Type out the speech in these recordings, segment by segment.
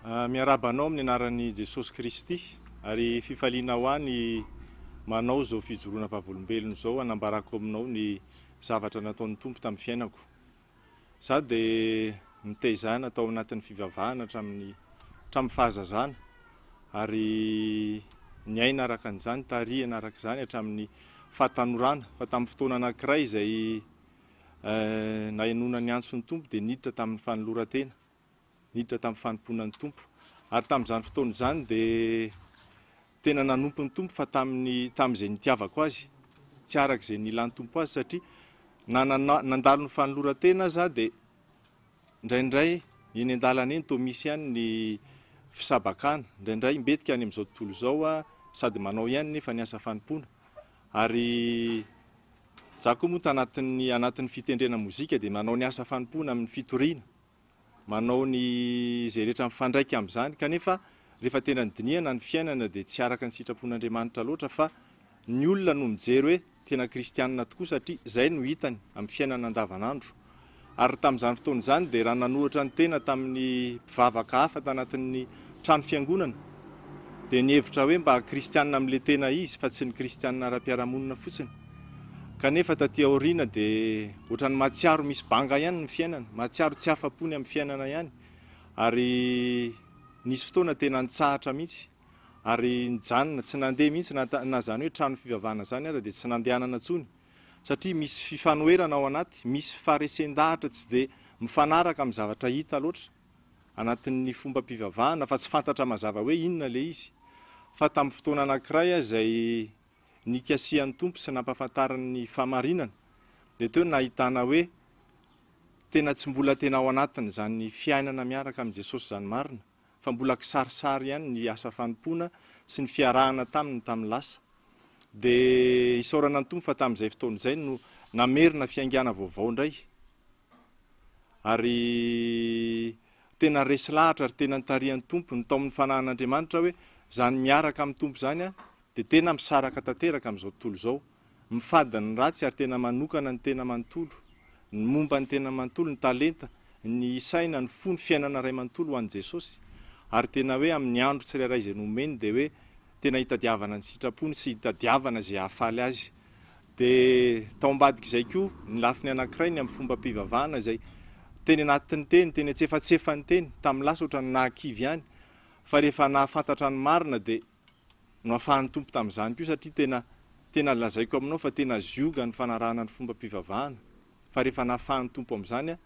Miarabanao amin'ny anaran'i Jesosy Kristy ary fifaliana ho any manao zao fijoroana vavolombelona zao anambarako aminao ny zavatra nataon'ny Tompo tamin'ny fiainako. Za dia nitezana atao anatin'ny fivavahana hatramin'ny fahazazana ary niaina araka an'izany, tarihana araka izany hatramin'ny fahatanorana. Fa tamin'ny fotoana anankiray izay nahenona ny antson'ny Tompo dia niditra tamin'ny fanoloran-tena, niditra tamin'ny fanompoanan'ny Tompo. Ary tamin'izany fotoana izany dia tena nanompo ny Tompo fa tamin'izay nitiavako azy, tsy arak'izay nilan'ny Tompo azy satria nandalo ny fanoloran-tena za dia indraindray eny an-dalana eny toa misy ihany ny fisabakana, indraindray mbetika any amin'izao tontolo izao sady manao ihany nefa ny asa fanompoana. Ary za koa moa anatin'ny fitendrena mozika dia manao ny asa fanompoana amin'ny fitoriana, manao ny izay rehetra mifandraika amin'izany, kanefa rehefa tena nidiniana ny fiainana dia tsy araka ny sitrapon'Andriamanitra loatra fa ny olona no mijery hoe tena kristianina tokoa satria izay no hitany amin'ny fiainana andavanandro. Ary tamin'izany fotoana izany dia raha nanohatra ny tena tamin'ny mpivavaka hafa tanatin'ny trano fiangonana dia nihevitra hoe mba kristianina amin'ilay tena izy fa tsy ny kristianina ara-piarahamonina fotsiny. Kanefa taty aoriana dia ohatran'ny mahatsiaro misy banga ihany ny fiainana, mahatsiaro tsy afapony amin'ny fiainana ihany. Ary nisy fotoana tena nitsahatra mihitsy ary nijanona tsy nandeha mihitsy na zany hoe trano fivavahana zany ara dia tsy nandehanana intsony satria misy fifanoherana ao anaty, misy faharesen-dahatra tsy dia mifanaraka amin'ny zavatra hita loatra anatin'ny fomba mpivavahana fa tsy fantatra mazava hoe inona ilay izy. Fa tamin'ny fotoana anankiray izay nikasihan'ny Tompo sy nampahafantarany fahamarinana dia teo nahitana hoe tena tsy mbola tena ao anatiny izany fiainana miaraka amin'ny Jesosy izany marina, fa mbola kisarisary ihany ny asa fanompoana sy ny fiarahana tamin'ny lasa. Dia isaorana ny Tompo fa tamin'izay fotoana izay no namerina fiangana vaovao indray. Ary tena resy lahatra ary tena nitarihan'ny Tompo ny tao amin'ny fanahin'Andriamanitra hoe zany miaraka amin'ny Tompo zany dia tena misaraka tanteraka amin'izao tontolo izao. Mifady ny ratsy ary tena manokana ny tena manontolo, ny momba ny tena manontolo, ny talenta, ny saina, ny fo, ny fiainana ray manontolo ho an'i Jesosy. Ary tena hoe amin'ny andro tsirairay izay nomeny dia hoe tena hitadiavana ny sitrapony sy hitadiavana izay hahafaly azy. Dia tao ambadika izay koa ny lafiny anankiray ny amin'ny fomba mpivavahana izay teny anatin'ny teny, teny antsefatsefany teny, tamin'ny lasa ohatran'ny nahakivy ihany. Fa rehefa nahafantatra ny marina dia no ahafahan'ny Tompo tamin'izany koa satria tena lazaiko aminao fa tena zioga ny fanarahana ny fomba mpivavahana. Fa rehefa nahafahan'ny Tompo amin'izany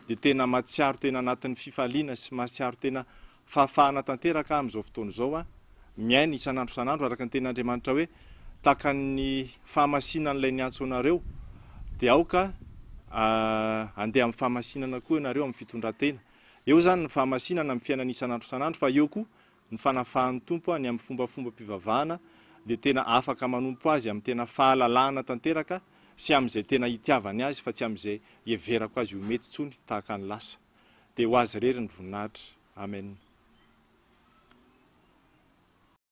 dia tena mahatsiaro tena anatin'ny fifaliana sy mahatsiaro tena fahafahana tanteraka amin'izao fotoana izao miaina isan'andro isan'andro araka ny ten'Andriamanitra hoe tahaka ny fahamasinan'ilay niantso anareo dia aoka andeha amin'ny fahamasinana koa ianareo amin'ny fitondran-tena. Eo zany ny fahamasinana amin'ny fiainana isan'andro isan'andro fa eo koa ny fanafahan'ny Tompo ny amin'ny fombafomba mpivavahana dia tena afaka manompo azy amin'ny tena fahalalahana tanteraka sy amin'izay tena hitiavany azy fa tsy amin'izay heverako azy ho mety intsony tahaka ny lasa. Dia ho azy rery ny voninahitra. Amen.